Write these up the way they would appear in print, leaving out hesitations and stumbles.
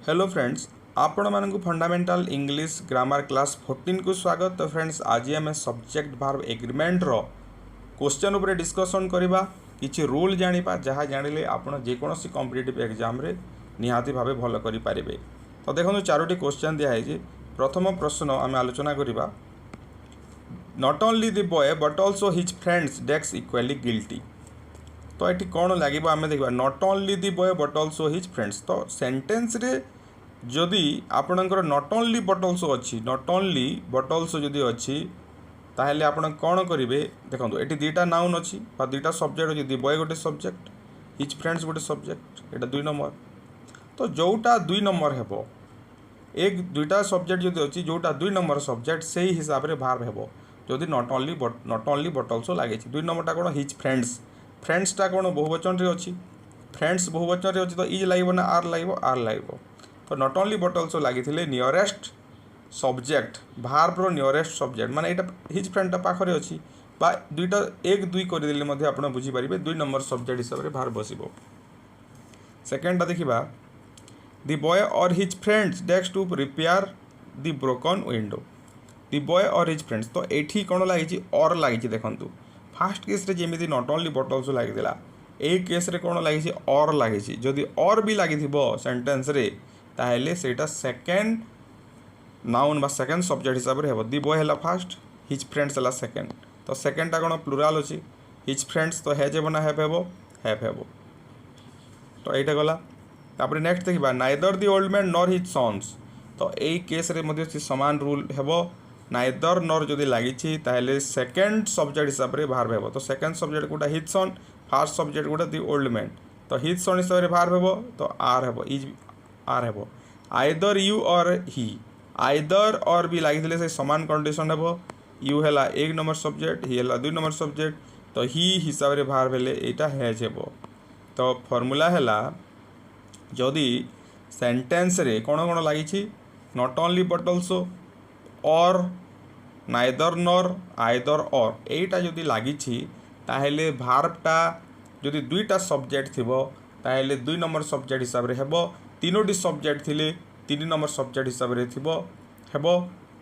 Hello friends, आपण मानक fundamental English grammar class 14 को स्वागत। तो फ्रेंड्स आज आम सब्जेक्ट भार्ब एग्रीमेंट रो क्वेश्चन उपर डिस्कसन करवा किछि रूल जानिबा जहाँ जानिले आपण जेकोसी कॉम्पिटिटिव एग्जाम रे निहाती भावे भल करि पारिबे। तो देखो चारोटी क्वेश्चन दिया है। प्रथम प्रश्न आम आलोचना करवा। Not only the boy but also his friends dash equally guilty. तो ये कौन लगे आम देखा not only the boy but also his friends. तो सेंटेंस रे जदि आपणकर नॉट ओनली बट ऑल्सो अच्छी नॉट ओनली बट ऑल्सो जदि अच्छी ताहले आपण कौन करेंगे देखो ये दुईटा नाउन अच्छी दुईटा सब्जेक्ट अच्छी। दी बॉय गोटे सब्जेक्ट हिज फ्रेंड्स गोटे सब्जेक्ट यहाँ 2 नंबर। तो जोटा 2 नंबर हेबो एक दुईटा सब्जेक्ट जदि अच्छी जोटा 2 नंबर सब्जेक्ट से ही हिसाब से भार्ब हेबो जदि नॉट ओनली बट ऑल्सो लगे। 2 नंबरटा कौन हिज फ्रेंड्स फ्रेंड्सटा कौन बहुवचन रे अच्छी फ्रेंड्स बहुवचन रे अच्छी तो इज लगे ना आर लगे। तो नॉट ओनली बट ऑल्सो लगी नियरेस्ट सब्जेक्ट भार्ब रो नियरेस्ट सब्जेक्ट माने एटा हिज फ्रेंडटा पाखरे अच्छी बा दुईटा 1-2 करदेले मध्ये आपण बुझी पारिबे 2 नंबर सब्जेक्ट हिसाब रे भार्ब बसिबो। सेकेंडटा देखिबा द बॉय और his friends desks to repair the broken window. The boy और हिज फ्रेंड्स तो एठी कोन लागिची और लागिची देखंतु फास्ट केस रे जेमिति नॉट ओनली बट ऑल्सो लागिदिला ए केस रे कोन लागिची और लागिची जदि और भी लागिथिबो सेंटेंस रे ताहले सेटा सेकेंड नाउन बा सेकेंड सब्जेक्ट हिसाब से हे। दी बॉय है फास्ट हिज फ्रेंड्स है सेकेंड। तो सेकेंडटा कौन प्लुराल अच्छी हिज फ्रेंड्स तो हेज हे ना हैव हेबो। तो यहाँ गला तापर नेक्स्ट देखा neither the old man nor his sons. तो यही केस रे सामान रूल हेबो नाइदर नॉर जदि लगी ताहले सेकेंड सब्जेक्ट हिसाब से भार्ब हेबो। तो सेकेंड सब्जेक्ट गोटा हिज सन फास्ट सब्जेक्ट गोटा दी ओल्ड मैन तो हिज सन हिसाब से भार्ब हेबो तो आर हेबो इज आर हेबो। आइदर यू और ही आइदर और भी लगी से समान कंडीशन हेबो यू है 1 नंबर सब्जेक्ट ही है 2 नंबर सब्जेक्ट तो ही हिसाब से भार्ब हेले एटा हैज हेबो। तो फॉर्मूला है जदि सेंटेंस रे कौन कौन लगी नॉट ओनली बट ऑल्सो और नाइदर नॉर आइदर और एटा जदि लगी ताहले भार्बटा जदि 2टा सब्जेक्ट थिबो ताहले 2 नंबर सब्जेक्ट हिसाब से हेबो 3टी सब्जेक्ट थिले 3 नंबर सब्जेक्ट हिसाब से थिबो हेबो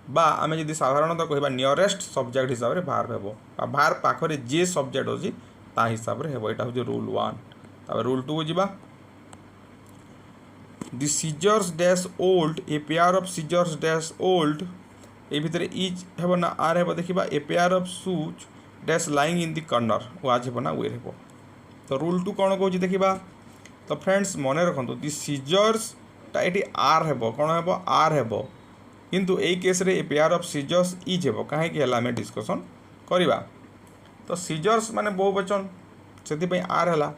बा आमे जदि साधारणतः कहबा नियरेस्ट सब्जेक्ट हिसाब से भार्ब हेबो भार्ब पाखरे जे सब्जेक्ट अछि ता हिसाब से हेबो। एटा हो रूल 1। तब रूल 2 जिबा the scissors dash old a pair of scissors dash old ए भितर इज हेबो ना आर हेबो देखिबा a pair of shoes dash lying in the corner was हेबो ना वेयर हेबो। तो रूल 2 कौन कहूँ देखिबा। तो फ्रेंड्स मन रखु दी सीजर्स ये आर हेबो कौन हेबो आर हेबो किंतु ए केस रे a pair of scissors is हेबो कहीं आम डिस्कसन करवा। तो सीजर्स माने बहुवचन से आर है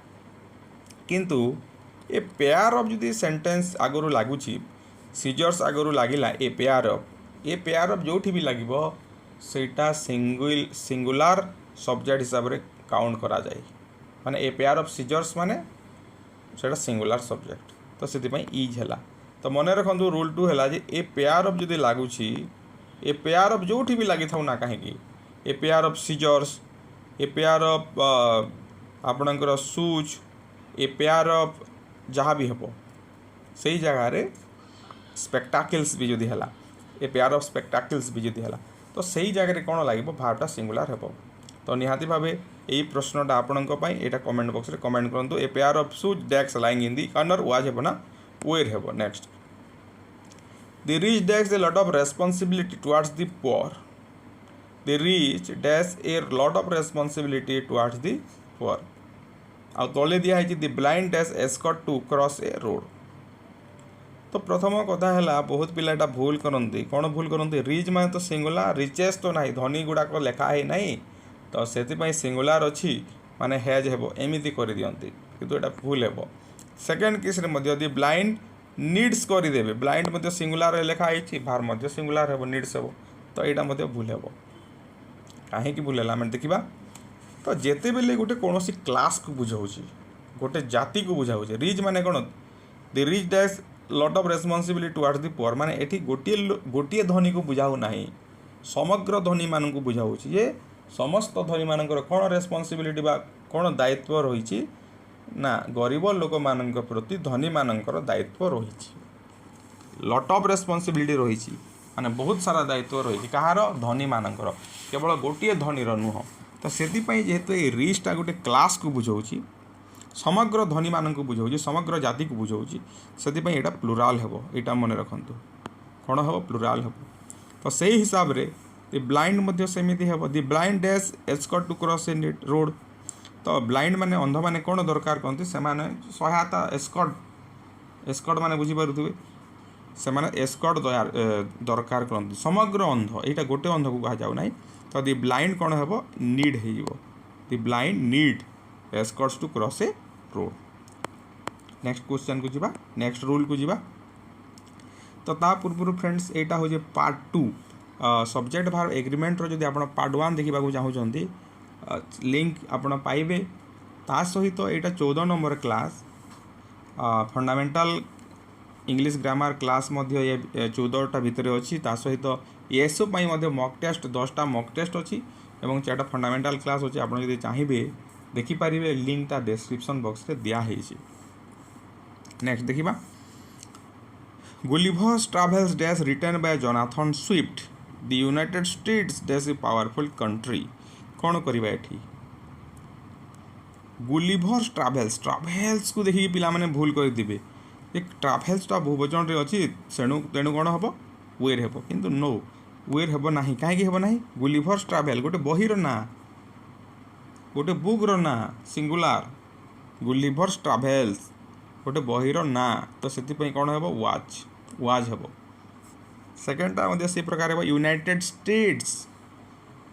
किंतु ए पेयर ऑफ जदि सेंटेंस आगुरी लगुच सीजर्स आगुरी लगिला ए पेयर ऑफ जो भी लगे सेटा सिंगुलर सब्जेक्ट हिसाब से काउंट करा जाए माने ए पेयर ऑफ सीजर्स माने सेटा सिंगुलर सब्जेक्ट तो से इज है। तो मन रखु रूल 2 है ए पेयर ऑफ जदि लगुच ए पेयर ऑफ जो भी लगी था ना कहीं a pair of scissors a pair of आपणकर शूज ए पेयर ऑफ जहाँ भी हेबो से ही जगह रे स्पेक्टाकल्स भी जदि है ए पेयर ऑफ स्पेक्टाकल्स भी जदि है तो से ही जगह कौन लगे भार्बटा सिंगुलर हेबो। तो निहाती भावे यही प्रश्नटा आपणों यहाँ कमेंट बॉक्स रे कमेंट करूँ a pair of shoes dash lying in the corner was हेबो ना वेयर हेबो। Next the rich dash a lot of responsibility towards the poor. The rich dash a lot of responsibility towards the poor आ तले दिया है the blind dash escort to cross a road. तो प्रथम कथा है बहुत पिला एटा भूल करती कौन भूल करती रिच माने तो सिंगुलर रिचेस तो नहीं धनी गुड़ाक लेखा है नहीं तो से सिंगुलर अच्छी माने हैज हेबो एमिति कर दियंती किंतु एटा भूल हेबो। सेकेंड केस रे मध्ये यदि ब्लाइंड नीड्स कर देबे ब्लाइंड मध्ये सिंगुलर लेखा है भार मध्ये सिंगुलर हेबो नीड्स हेबो तो एटा मध्ये भूल हेबो काहे कि भूल है आम देखा। तो जेते बेले गोटे कौन क्लास को बुझाऊँ गोटे जाति को बुझाऊँ रिच माने कौन the rich dash lot of responsibility towards the poor माने एठी गोटे धनी को बुझाऊ नहीं समग्र धनी मान को बुझाऊँ जे समस्त धनी मानकर कौन रेस्पॉन्सिबिलिटी बा कौन दायित्व रही ना गरीब लोक मान प्रति धनी मानकर दायित्व रही। लट ऑफ रेस्पॉन्सिबिलिटी रही माने बहुत सारा दायित्व रही कहार धनी मानकर केवल गोटे धनीर नुह तो से जेहेतु ये रिचटा गोटे क्लास को बुझाऊँगी समग्र धनी मानक बुझाऊँगी समग्र जाति को बुझाऊँगी से यहाँ प्लुराल हेबो यहाँ मन रखु कौन हम प्लुराल हेबो तो से हिसाब रे दि ब्लाइंड मध्य सेमिति हेबो the blind dash escort to cross a road तो ब्लाइंड माने अंध माने कौन दरकार कहते से सहायता एस्कॉर्ट माने बुझीपारे से एस्कॉर्ट दरकार करते समग्र अंध यहाँ गोटे अंध को कहा जाऊ ना तो दि ब्लाइंड कौन हेबो नीड हो the blind need escorts to cross a road next question को जीवा नेक्स्ट रूल को जीवा तो ता पूर्व फ्रेंड्स यहाँ हूँ पार्ट 2 सब्जेक्ट भार एग्रीमेंट रो जदि आप पार्ट 1 देखा चाहूँगी लिंक आपण पाइबे ता सहित यहाँ 14 number class fundamental English grammar class मध्य ये 14टा भितर अच्छी ता सहित एसओ पाई मॉक टेस्ट 10टा मॉक टेस्ट अच्छी और 4टा फंडामेंटल क्लास अच्छी आप चाहिए देखिपारे लिंक ता डिस्क्रिप्शन बॉक्स रे दिया है। नेक्स्ट देखिबा Gulliver's Travels dash written by Jonathan Swift the United States dash a powerful country कौन करवा एठी गुलिवर्स ट्रैवल्स को देखिए पिला माने भूल कर दिबे ये ट्रैवल्सटा बहुवचन रे अछि तेणु कौन हम वेर हेबो किंतु नो वेर हेबो नाही काहे हेबो नाही गुलिवर्स ट्रैवल गोटे बहिर ना गोटे बुक्र ना सिंगुलार गुलिवर्स ट्रैवल्स गोटे बहिर ना तो से कौन हेबो वाज हेबो सेकेंडटा से प्रकार हेबो यूनाइटेड स्टेट्स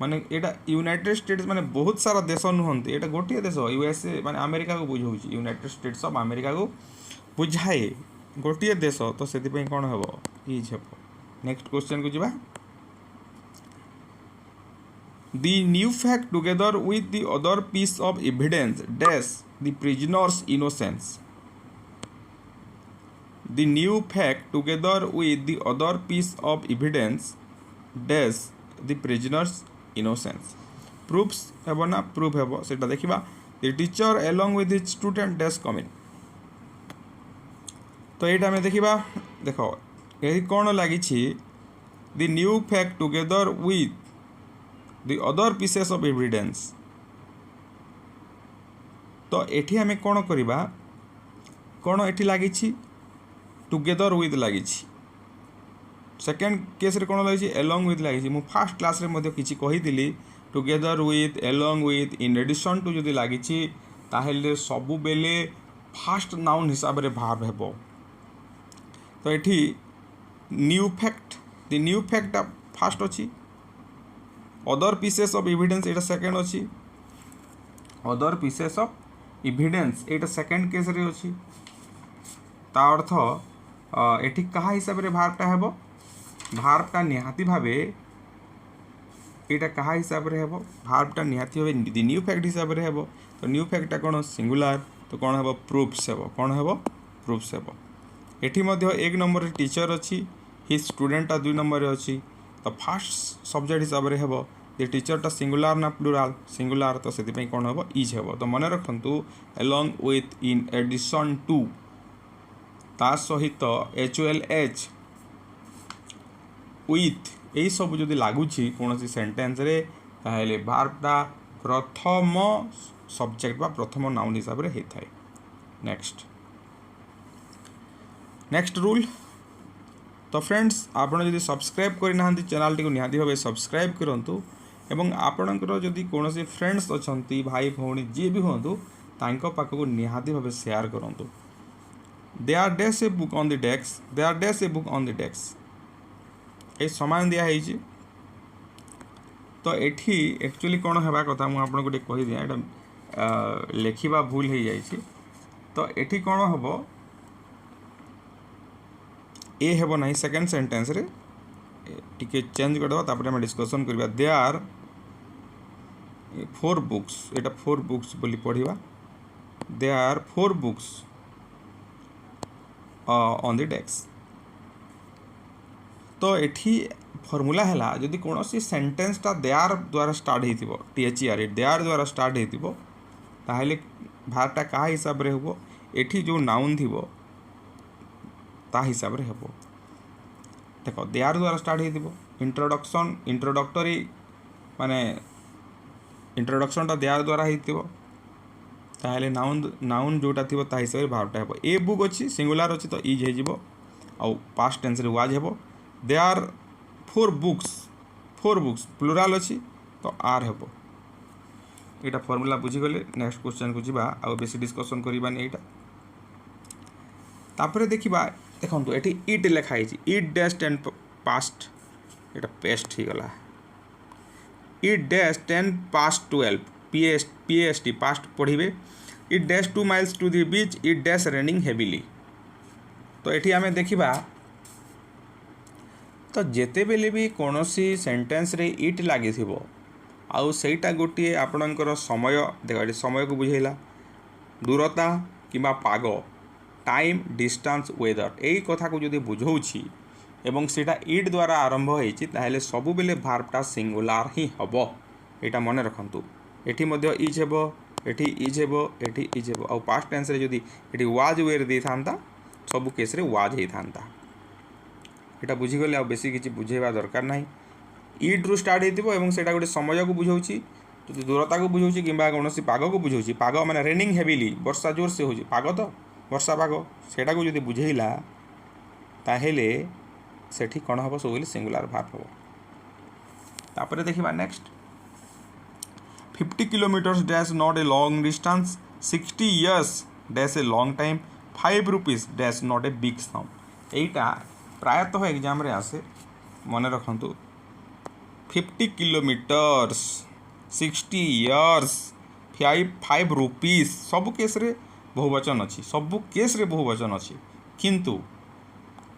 माने एटा यूनाइटेड स्टेट्स माने बहुत सारा देश नुहंती एटा गोटे देश यूएसए माने अमेरिका को बुझाऊँ यूनाइटेड स्टेट्स ऑफ अमेरिका को बुझाए गोटे देश तो से कौन हेबो इज हेबो। नेक्स्ट क्वेश्चन को जीवा The new fact together with the other piece of evidence dash the prisoner's innocence. The new fact together with the other piece of evidence dash the prisoner's innocence. Proofs हेबो ना proof हेबो सेटा देखिबा the teacher along with his student dash comment. तो एटा में देखिबा देखो यही कौन लगी the new fact together with the other pieces of evidence तो एठी हमें कौन करिबा कौन एठी लागी टुगेदर विथ लागी सेकेंड केस रे कौन लगी एलोंग विथ लागी मु फर्स्ट क्लास रे मध्ये किछि कहिदिली together with along with in addition to जदि लागी ताहेले सबु बेले फर्स्ट नाउन हिसाब रे भाव हेबो तो एठी new fact the new fact first अछि other pieces of evidence Etah second अच्छी other pieces of evidence Etah second case रे अच्छी ता अर्थ एठी कहा हिसाब रे भार्बटा हेबो भार्बटा निहाती भाबे एटा कहा हिसाब रे हेबो भार्बटा निहाती भाबे द न्यू फैक्ट हिसाब रे हेबो तो न्यू फैक्टटा कोन सिंगुलर तो कोन हेबो प्रूफ्स हेबो कोन हेबो प्रूफ्स हेबो एठी मध्ये 1 नंबर रे टीचर अच्छी ही स्टूडेंटटा 2 नंबर रे अच्छी तो फास्ट सब्जेक्ट हिसाब से हेबो ये टीचरटा सिंगुलार ना प्लुराल सिंगुलार तो से कौन हेबो इज हेबो तो मन रखु along with in addition to ता सहित HOLH विथ यही सब जदि लगुच कौन सेंटेंस रे ताहेले भार्बटा प्रथम सब्जेक्ट बा प्रथम नाउन हिसाब से होता है। नेक्स्ट रूल तो फ्रेंड्स आपड़ जदि सब्सक्राइब करना चैनल टी निहाती भाव सब्सक्राइब करूँ एवं आपणकर जदि कौन फ्रेंड्स अच्छा भाई भौणी जी भी हूँ तांको पाखक निहाती भाव शेयर करूँ there are dash a book on the desk there are dash a book on the desk ये समान दिखाई तो एठी एक्चुअली कौन होगा कथा मुझे आपको गोटे कहीदि यहाँ लेखा भूल हो जाए तो एठी कौन हम ए हेबो नहीं सेकेंड सेंटेंस रे टिके चेंज कर दबा तापर हम डिस्कशन करबा दे आर 4 बुक्स एटा 4 बुक्स बोली पढ़िबा they are 4 books on the desk तो एठी फॉर्मूला हैला जदि कोनोसी सेंटेंस ता दे आर द्वारा स्टार्ट हेतिबो THER दे आर द्वारा स्टार्ट हेतिबो ताहेले भार्बटा का हिसाब रे होबो एठी जो नाउन थिबो ता हिसाब रे हेबो देख देयर द्वारा स्टार्ट हो इंट्रोडक्शन इंट्रोडक्टरी माने इंट्रोडक्शनटा देयर द्वारा हो ताहले नाउन नाउन जोटा थी हिसाब से भार्बटा हे ए बुक अच्छी सिंगुलार अच्छी तो इज हो आउ पास्ट टेंस रे वाज हे there are four books plural अच्छी तो आर हे यहाँ फर्मूला बुझीगले नेक्स्ट क्वेश्चन को जीवा आउ बेसी डिस्कसन करबानी यहाँ तापर देखा देखो ये इट लिखाई इट डैश 10 पास्ट यहाँ पेस्ट हो गला it dash 10 past 12 PAST past पढ़े it dash 2 miles to the beach it dash raining heavily तो ये आम देखा तो जिते बेले भी कौन सी सेंटेंस रे इट लगी आउ सेटा गोटे आपणकर समय देख समय को बुझेला दूरता किंबा पाग टाइम डिस्टेंस वेदर यही कथा को जदि बुझाऊँगी एवं सेटा इट द्वारा आरंभ होती ताहले सबु बेले भार्बटा सिंगुलार ही हम यहाँ मन रखु एटी इज हेब एटी इज हेब एटी इज हेब आउ पास्ट टेंस रे जदि एटी वाज वेर दे था सबु केस रे वाज ही था यहाँ बुझीगले आउ बेसी किसी बुझेवा दरकार नहीं इट रु स्टार्ट होती से गोटे समय को बुझाऊँगी जो दूरता को बुझाऊँगी कि कौन पाग को बुझाऊँगी पाग माने रेनिंग हेविली वर्षा जोर से हो पाग तो वर्षा पाग सेटा को जदि बुझेला ताहेले सेठी कौन हम सब सिंगुलार भार्ब हम तापर देखा next 50 kilometres dash not a long distance 60 years dash a long time 5 rupees dash not a big sum यहीटा प्रायतः एग्जाम रे आसे मन रखु 50 किलोमीटर्स 60 years 5 rupees सबु केस रे बहुवचन अच्छी सबु केस रे बहुवचन अच्छी किंतु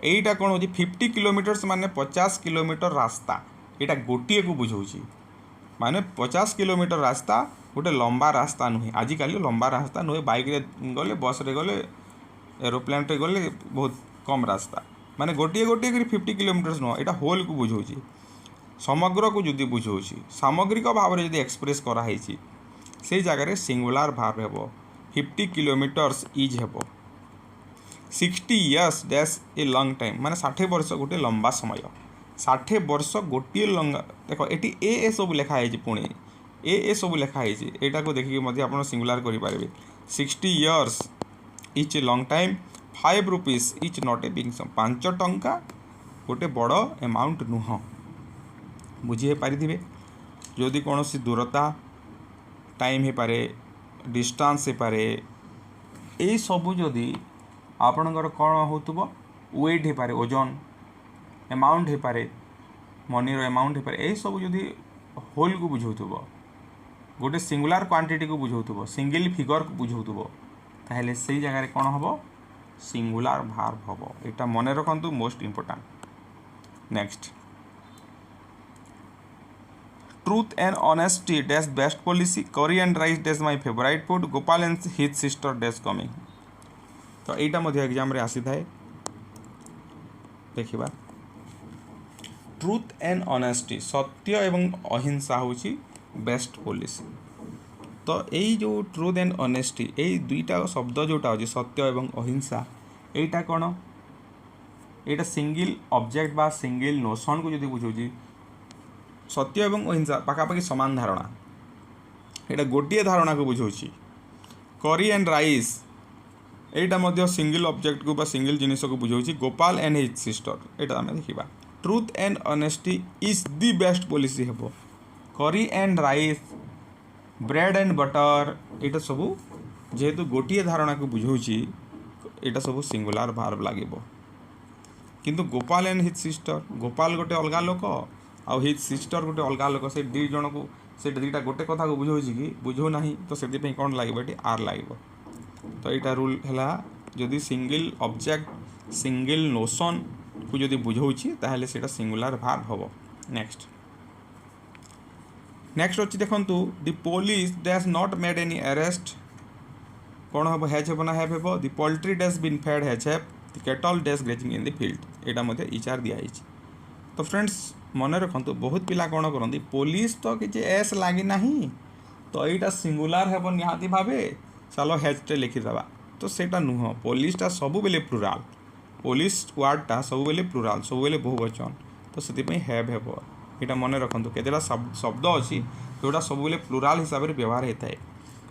यहीटा कौन हो 50 किलोमीटर्स माने 50 किलोमीटर रास्ता यहाँ गोटे को बुझाऊँगी माने 50 किलोमीटर रास्ता गोटे लंबा रास्ता नुहे आजिकल लंबा रास्ता नुहे बाइक रे गले बस रे गले एरोप्लेन रे गले बहुत कम रास्ता माने गोटे गोटे 50 किलोमीटर्स नुह यहाँ होल को बुझाऊँगी समग्र को जदि बुझाऊँगी सामग्रिक भाव में जब एक्सप्रेस कराई से जगह सिंगुलार भार्ब हेब 50 किलोमीटर्स इज हेब 60 years dash a long time माने 60 वर्ष गोटे लंबा समय 60 वर्ष गोटे लंगा देख ये ए सब लिखाई पुणी ए सब लिखाई यहाँ को देखिए आप सिंगुलार करेंगे 60 years is a long time 5 rupees is not a big sum 5 टंका गोटे बड़ एमाउंट नुह बुझी पारे जदि कौन सी दूरता टाइम हो पारे डिस्टेंस हो पारे यही सबू जदि आपणकर कौन हो वेट हो पारे ओजन एमाउंट हो पारे मनीर एमाउंट हो पारे यही सब जदि होल को बुझाऊ गोटे सिंगुलार क्वांटिटी को बुझाऊ सिंगल फिगर को बुझाऊ ताहले से जगह कौन हम सिंगुलार भार्ब हम यहाँ मन रखु most important next truth and honesty dash best policy curry and rice dash my favourite food Gopal and his sister dash coming तो यहाँ एग्जाम रे आसी थाए देखिबा ट्रूथ एंड ऑनेस्टी सत्य एवं अहिंसा होची बेस्ट पॉलिसी तो यही जो ट्रूथ एंड ऑनेस्टी यही दुईटा शब्द जोटा हो सत्य एवं अहिंसा यहीटा कौन यहाँ सिंगल ऑब्जेक्ट बा सिंगल नोशन को जब बुझाऊँ सत्य एवं अहिंसा पाखापाखि समान धारणा यहाँ गोटे धारणा को बुझाऊँ करी एंड राइस यहाँ सिंगल ऑब्जेक्ट को सिंगल जिनिस को बुझाऊँ गोपाल एंड हिज सिस्टर यहाँ आम देखा truth and honesty is the best policy हेब करी and rice bread and butter यहाँ सब जेहेतु गोटे धारणा को बुझाऊँ यहाँ सब सिंगुलार भार्ब लगे किंतु Gopal and his sister Gopal गोटे अलग लोक आउ हिज सिस्टर गोटे अलग लोक से दी जन को से दुईटा गोटे कथा को बुझाऊँ कि बुझाऊ ना तो से कौन लगे ये आर लगे तो यहाँ रूल है जदि सिंगल ऑब्जेक्ट सिंगल नोशन को जदि बुझाऊँ ताहले सेटा सिंगुलार भार्ब हम नेक्स्ट नेक्स्ट अच्छी देखु the police dash not made any arrest कौन हम हैज हेब ना हैव हेब the poultry dash been fed has have the cattle dash grazing in the field यहाँ इचार दिखाई तो फ्रेंड्स मन रखु बहुत पिला कौन करती पुलिस तो किसी एस लगी ना तो यहाँ सिंगुलार हेब निहाती भावे चलो हैजटे लिखिदेवा तो सेटा नुह पुलिसटा सब बेले प्लुराल पुलिस वार्डटा सब बेले प्लुराल सब बेले बहुवचन तो से हैव हेब यहाँ मन रखु केतेटा शब्द अच्छी जोटा सब बेले प्लुराल हिसाब से व्यवहार होता है।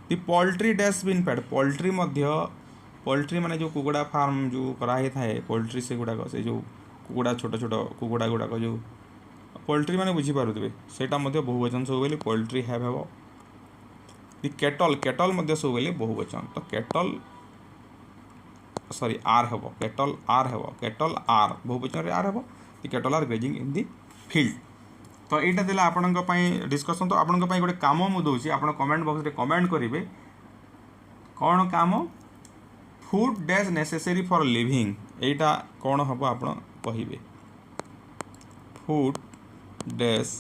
The poultry dash been fed poultry माने जो कुकुड़ा फार्म जो कराई थाए पोल्ट्री से गुड़ाक से जो कुकुड़ा छोट छोट कुकुड़ा गुड़ाक जो पोल्ट्री माने बुझीपारे सेटा बहुवचन सब बेले पोल्ट्री हैव हेब। दि केटल मध्य सब बेले बहुवचन तो केटल सॉरी आर हेब केटल आर बहुवचन आर हेब the cattle are grazing in the field. तो यहाँ देला आपण डिस्कसन तो आपण गोटे काम मुझे दूसरी आप कमेंट बॉक्स रे कमेंट करेंगे कौन काम food dash necessary for living एटा कौन हम आप कहे food dash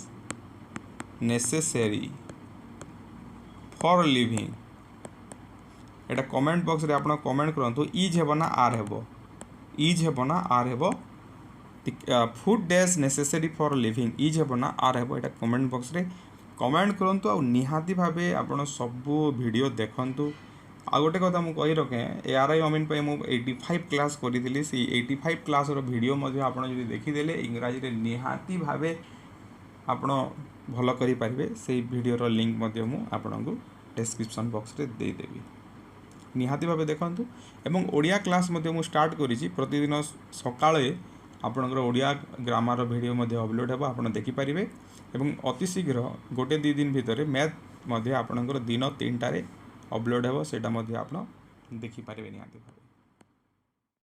necessary for living Etah comment box रे आप कमेंट करूँ इज हेब ना आर हेब इज हेब ना आर हेब food dash necessary for living is हेब ना आर हेब एटा कमेंट बॉक्स रे कमेंट करूँ आ निहाती भावे आप सबू वीडियो देखूँ। आ गोटे कथा मुझे कही रखे ARI अमीन पे मुझे 85 क्लास करी से 85 क्लास वीडियो आप देखीदे इंग्राजी रे निहाती भावे आप भल करें से वीडियोर लिंक आपन को डिस्क्रिप्शन बॉक्स रे देदेवी निहाती भावे देखूँ। एवं ओडिया क्लास मुझे स्टार्ट करी प्रतिदिन सकाळे आपणकर ओडिया ग्रामर वीडियो अपलोड होगा आप देखिपारे एवं अति शीघ्र गोटे 2 दिन भितर मैथ आपणकर दिन 3टारे अपलोड होगा सेटा आप देखिपारे निहाती भावे।